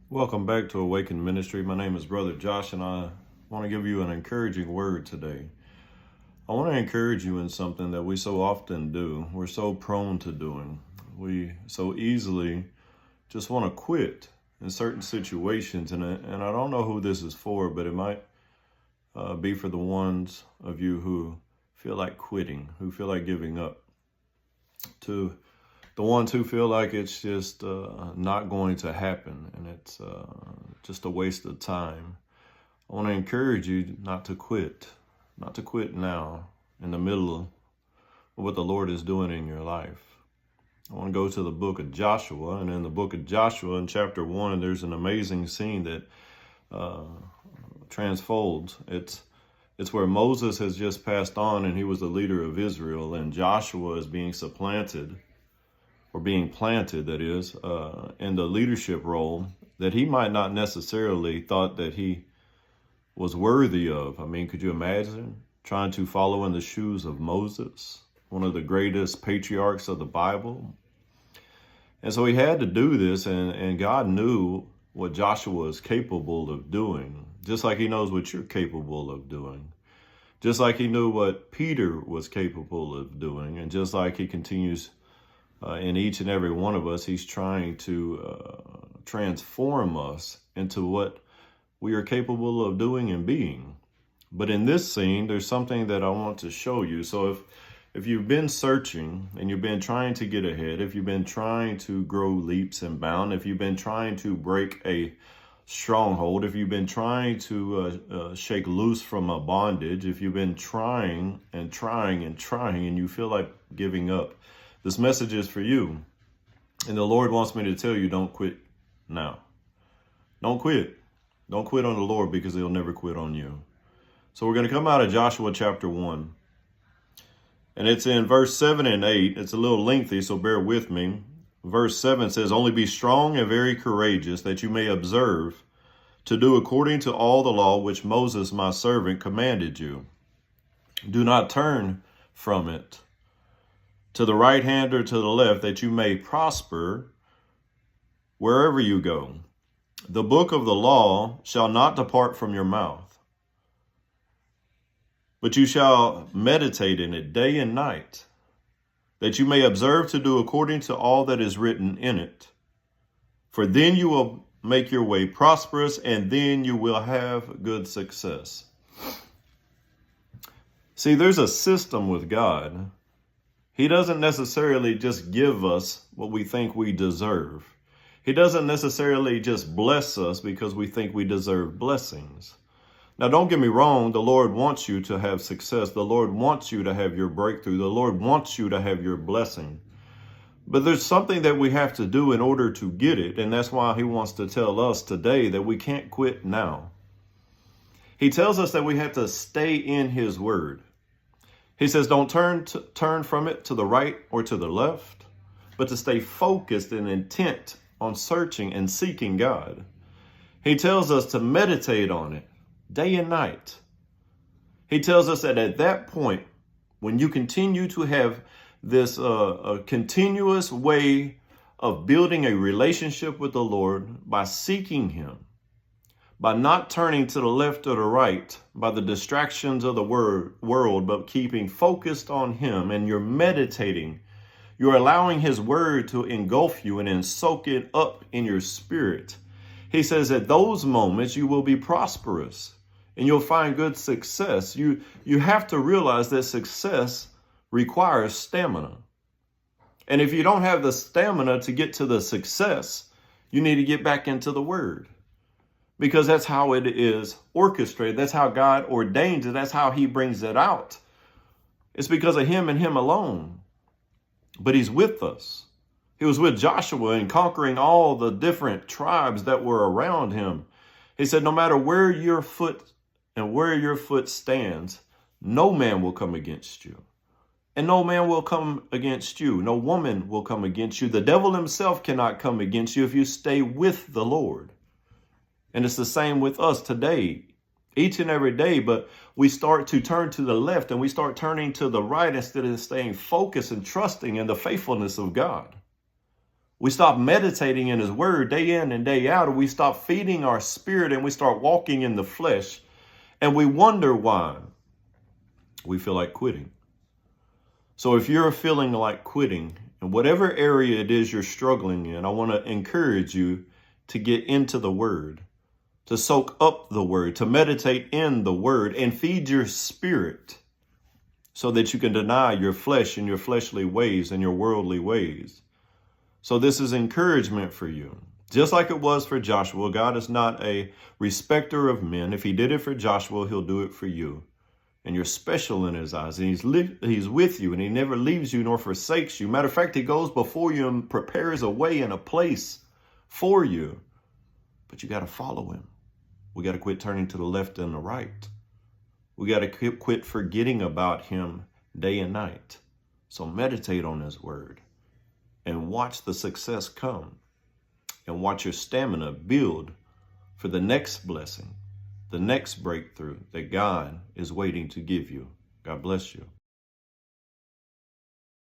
Welcome back to Awaken Ministry. My name is Brother Josh, and I want to give you an encouraging word today. I want to encourage you in something that we so often do. We're so prone to doing. We so easily just want to quit in certain situations, and I don't know who this is for, but it might be for the ones of you who feel like quitting, who feel like giving up. To the ones who feel like it's just not going to happen and it's just a waste of time. I want to encourage you not to quit now in the middle of what the Lord is doing in your life. I want to go to the book of Joshua, and in the book of Joshua in chapter 1, there's an amazing scene that transfolds. It's where Moses has just passed on and he was the leader of Israel, and Joshua is being supplanted, or being planted, that is, in the leadership role that he might not necessarily thought that he was worthy of. I mean, could you imagine trying to follow in the shoes of Moses, one of the greatest patriarchs of the Bible? And so he had to do this, and God knew what Joshua is capable of doing, just like he knows what you're capable of doing, just like he knew what Peter was capable of doing, and just like he continues in each and every one of us, he's trying to transform us into what we are capable of doing and being. But in this scene, there's something that I want to show you. So if you've been searching and you've been trying to get ahead, if you've been trying to grow leaps and bounds, if you've been trying to break a stronghold, if you've been trying to shake loose from a bondage, if you've been trying and you feel like giving up, this message is for you. And the Lord wants me to tell you, don't quit now. Don't quit. Don't quit on the Lord, because he'll never quit on you. So we're going to come out of Joshua chapter 1. And it's in verse 7 and 8. It's a little lengthy, so bear with me. Verse 7 says, "Only be strong and very courageous, that you may observe to do according to all the law which Moses my servant commanded you. Do not turn from it to the right hand or to the left, that you may prosper wherever you go. The book of the law shall not depart from your mouth, but you shall meditate in it day and night, that you may observe to do according to all that is written in it. For then you will make your way prosperous, and then you will have good success." See, there's a system with God. He doesn't necessarily just give us what we think we deserve. He doesn't necessarily just bless us because we think we deserve blessings. Now, don't get me wrong. The Lord wants you to have success. The Lord wants you to have your breakthrough. The Lord wants you to have your blessing. But there's something that we have to do in order to get it. And that's why he wants to tell us today that we can't quit now. He tells us that we have to stay in his word. He says, don't turn from it to the right or to the left, but to stay focused and intent on searching and seeking God. He tells us to meditate on it day and night. He tells us that at that point, when you continue to have this a continuous way of building a relationship with the Lord by seeking him, by not turning to the left or the right, by the distractions of the world, but keeping focused on him, and you're meditating, you're allowing his word to engulf you and then soak it up in your spirit. He says at those moments you will be prosperous and you'll find good success. You have to realize that success requires stamina. And if you don't have the stamina to get to the success, you need to get back into the word. Because that's how it is orchestrated. That's how God ordains it. That's how he brings it out. It's because of him and him alone. But he's with us. He was with Joshua in conquering all the different tribes that were around him. He said, no matter where your foot stands, no man will come against you. And no man will come against you. No woman will come against you. The devil himself cannot come against you if you stay with the Lord. And it's the same with us today, each and every day. But we start to turn to the left and we start turning to the right instead of staying focused and trusting in the faithfulness of God. We stop meditating in his word day in and day out, and we stop feeding our spirit, and we start walking in the flesh, and we wonder why we feel like quitting. So if you're feeling like quitting in whatever area it is you're struggling in, I want to encourage you to get into the word, to soak up the word, to meditate in the word and feed your spirit so that you can deny your flesh and your fleshly ways and your worldly ways. So this is encouragement for you. Just like it was for Joshua, God is not a respecter of men. If he did it for Joshua, he'll do it for you. And you're special in his eyes, and he's with you, and he never leaves you nor forsakes you. Matter of fact, he goes before you and prepares a way and a place for you. But you got to follow him. We got to quit turning to the left and the right. We got to quit forgetting about him day and night. So meditate on his word and watch the success come, and watch your stamina build for the next blessing, the next breakthrough that God is waiting to give you. God bless you.